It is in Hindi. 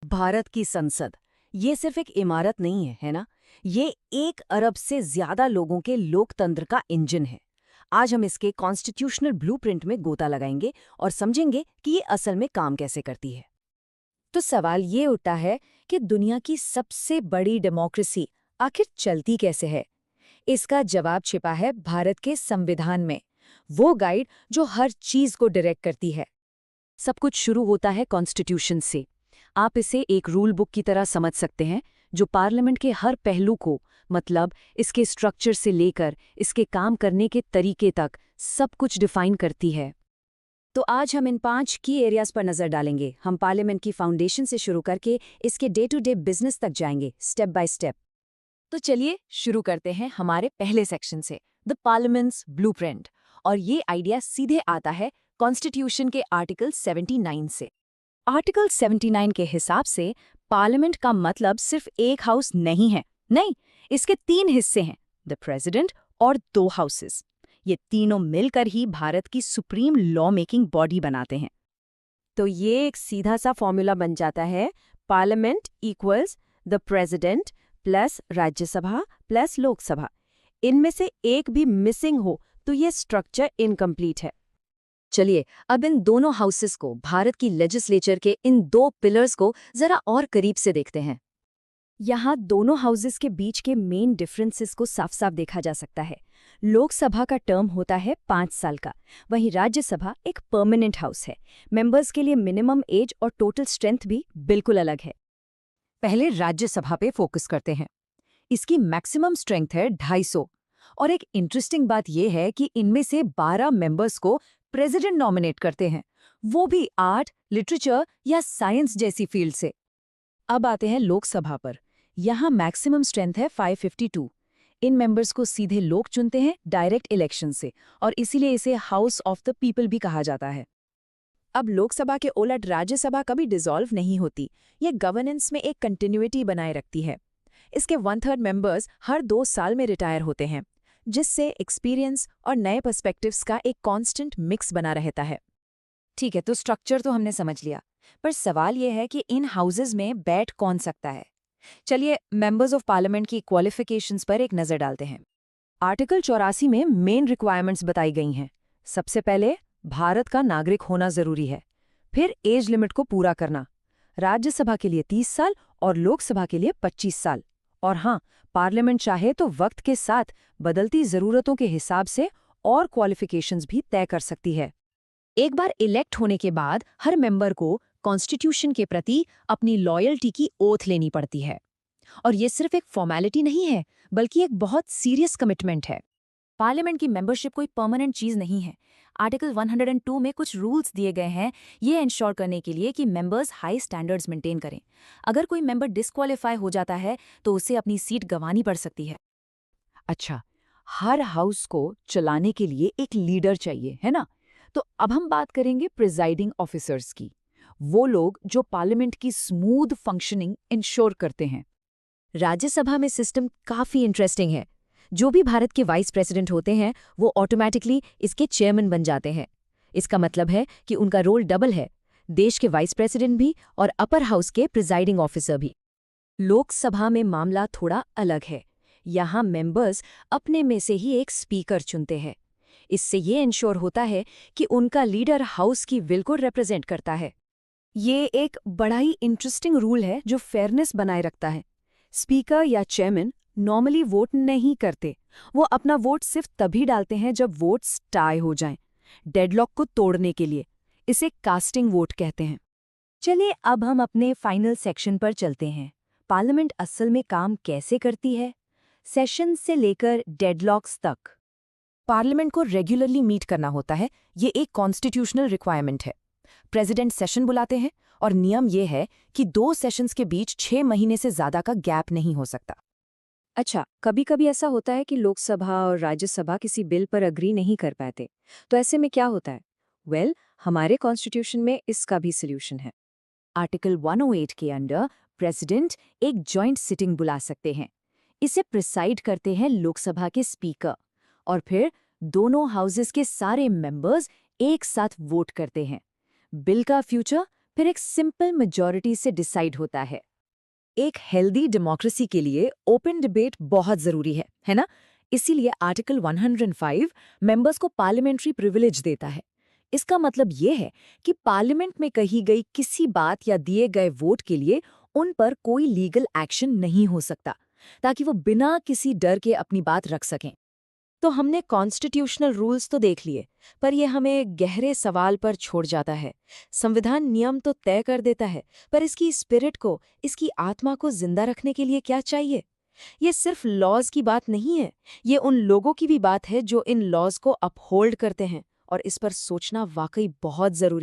भारत की संसद, ये सिर्फ एक इमारत नहीं है, है ना? ये 1 अरब से ज्यादा लोगों के लोकतंत्र का इंजन है। आज हम इसके कॉन्स्टिट्यूशनल ब्लूप्रिंट में गोता लगाएंगे और समझेंगे कि ये असल में काम कैसे करती है। तो सवाल ये उठता है कि दुनिया की सबसे बड़ी डेमोक्रेसी आखिर चलती कैसे है। इसका जवाब छिपा है भारत के संविधान में, वो गाइड जो हर चीज को डायरेक्ट करती है। सब कुछ शुरू होता है कॉन्स्टिट्यूशन से। आप इसे एक रूल बुक की तरह समझ सकते हैं, जो पार्लियामेंट के हर पहलू को, मतलब इसके स्ट्रक्चर से लेकर इसके काम करने के तरीके तक, सब कुछ डिफाइन करती है। तो आज हम इन 5 की एरियाज पर नजर डालेंगे। हम पार्लियामेंट की फाउंडेशन से शुरू करके इसके डे टू डे बिजनेस तक जाएंगे, स्टेप बाय स्टेप। तो चलिए शुरू करते हैं हमारे पहले सेक्शन से, द पार्लियामेंट्स ब्लूप्रिंट। और ये आइडिया सीधे आता है कॉन्स्टिट्यूशन के आर्टिकल 79 से। आर्टिकल 79 के हिसाब से पार्लियामेंट का मतलब सिर्फ एक हाउस नहीं है। नहीं, इसके 3 हिस्से हैं, द प्रेसिडेंट और 2 हाउसेस। ये तीनों मिलकर ही भारत की सुप्रीम लॉ मेकिंग बॉडी बनाते हैं। तो ये एक सीधा सा फॉर्मूला बन जाता है, parliament equals the president plus Rajya Sabha plus Lok Sabha. इनमें से एक भी मिसिंग हो तो ये स्ट्रक्चर इनकम्प्लीट है। चलिए अब इन दोनों हाउसेस को, भारत की लेजिस्लेचर के इन 2 पिलर्स को जरा और करीब से देखते हैं। यहाँ दोनों हाउसेस के बीच के मेन डिफरेंसेस को साफ साफ देखा जा सकता है। लोकसभा का टर्म होता है 5 साल का, वहीं राज्यसभा एक परमानेंट हाउस है। मेंबर्स के लिए मिनिमम एज और टोटल स्ट्रेंथ भी बिल्कुल अलग है। पहले राज्यसभा पे फोकस करते हैं। इसकी मैक्सिमम स्ट्रेंथ है 250। और एक इंटरेस्टिंग बात यह है कि इनमें से 12 मेंबर्स को प्रेसिडेंट नॉमिनेट करते हैं, वो भी आर्ट, लिटरेचर या साइंस जैसी फील्ड से। अब आते हैं लोकसभा पर। यहाँ मैक्सिमम स्ट्रेंथ है 552। इन मेंबर्स को सीधे लोग चुनते हैं डायरेक्ट इलेक्शन से, और इसीलिए इसे हाउस ऑफ द पीपल भी कहा जाता है। अब लोकसभा के उलट राज्यसभा कभी डिसॉल्व नहीं होती। ये गवर्नेंस में एक कंटिन्यूटी बनाए रखती है। इसके 1/3 मेंबर्स हर 2 साल में रिटायर होते हैं, जिससे एक्सपीरियंस और नए पर्सपेक्टिव्स का एक कांस्टेंट मिक्स बना रहता है। ठीक है, तो स्ट्रक्चर तो हमने समझ लिया, पर सवाल यह है कि इन हाउसेज में बैठ कौन सकता है। चलिए मेंबर्स ऑफ पार्लियामेंट की क्वालिफिकेशंस पर एक नजर डालते हैं। आर्टिकल 84 में मेन रिक्वायरमेंट्स बताई गई हैं। सबसे पहले भारत का नागरिक होना जरूरी है, फिर एज लिमिट को पूरा करना, राज्यसभा के लिए 30 साल और लोकसभा के लिए 25 साल। और हाँ, पार्लियामेंट चाहे तो वक्त के साथ बदलती जरूरतों के हिसाब से और क्वालिफिकेशंस भी तय कर सकती है। एक बार इलेक्ट होने के बाद हर मेंबर को कॉन्स्टिट्यूशन के प्रति अपनी लॉयल्टी की ओथ लेनी पड़ती है। और ये सिर्फ एक फॉर्मेलिटी नहीं है, बल्कि एक बहुत सीरियस कमिटमेंट है। पार्लियामेंट की मेंबरशिप कोई परमानेंट चीज नहीं है। आर्टिकल 102 में कुछ रूल्स दिए गए हैं ये इंश्योर करने के लिए कि मेंबर्स हाई स्टैंडर्ड्स मेंटेन करें। अगर कोई मेंबर डिस्क्वालीफाई हो जाता है तो उसे अपनी सीट गंवानी पड़ सकती है। अच्छा, हर हाउस को चलाने के लिए एक लीडर चाहिए, है ना? तो अब हम बात करेंगे प्रिजाइडिंग ऑफिसर्स की। वो लोग जो पार्लियामेंट की स्मूथ फंक्शनिंग इंश्योर करते हैं। राज्यसभा में सिस्टम काफी इंटरेस्टिंग है। जो भी भारत के वाइस प्रेसिडेंट होते हैं वो ऑटोमेटिकली इसके चेयरमैन बन जाते हैं। इसका मतलब है कि उनका रोल डबल है, देश के वाइस प्रेसिडेंट भी और अपर हाउस के प्रिजाइडिंग ऑफिसर भी। लोकसभा में मामला थोड़ा अलग है। यहाँ मेंबर्स अपने में से ही एक स्पीकर चुनते हैं। इससे ये इंश्योर होता है कि उनका लीडर हाउस की विल को रिप्रेजेंट करता है। ये एक बड़ा ही इंटरेस्टिंग रूल है जो फेयरनेस बनाए रखता है। स्पीकर या चेयरमैन नॉर्मली वोट नहीं करते। वो अपना वोट सिर्फ तभी डालते हैं जब वोट्स टाई हो जाएं, डेडलॉक को तोड़ने के लिए। इसे कास्टिंग वोट कहते हैं। चलिए अब हम अपने फाइनल सेक्शन पर चलते हैं। पार्लियामेंट असल में काम कैसे करती है, सेशन से लेकर डेडलॉक्स तक। पार्लियामेंट को रेगुलरली मीट करना होता है, ये एक कॉन्स्टिट्यूशनल रिक्वायरमेंट है। प्रेसिडेंट सेशन बुलाते हैं और नियम ये है कि 2 सेशंस के बीच 6 महीने से ज्यादा का गैप नहीं हो सकता। अच्छा, कभी कभी ऐसा होता है कि लोकसभा और राज्यसभा किसी बिल पर अग्री नहीं कर पाते, तो ऐसे में क्या होता है? वेल, हमारे कॉन्स्टिट्यूशन में इसका भी सोल्यूशन है। आर्टिकल 108 के अंडर प्रेसिडेंट एक जॉइंट सिटिंग बुला सकते हैं। इसे प्रिसाइड करते हैं लोकसभा के स्पीकर, और फिर दोनों हाउसेस के सारे मेंबर्स एक साथ वोट करते हैं। बिल का फ्यूचर फिर एक सिंपल मेजॉरिटी से डिसाइड होता है। एक हेल्दी डेमोक्रेसी के लिए ओपन डिबेट बहुत जरूरी है ना? इसीलिए आर्टिकल 105 मेंबर्स को पार्लियामेंट्री प्रिविलेज देता है। इसका मतलब ये है कि पार्लियामेंट में कही गई किसी बात या दिए गए वोट के लिए उन पर कोई लीगल एक्शन नहीं हो सकता, ताकि वो बिना किसी डर के अपनी बात रख सकें। तो हमने कॉन्स्टिट्यूशनल रूल्स तो देख लिए, पर ये हमें एक गहरे सवाल पर छोड़ जाता है। संविधान नियम तो तय कर देता है, पर इसकी स्पिरिट को, इसकी आत्मा को जिंदा रखने के लिए क्या चाहिए? ये सिर्फ लॉज की बात नहीं है, ये उन लोगों की भी बात है जो इन लॉज को अपहोल्ड करते हैं, और इस पर सोचना वाकई बहुत जरूरी है।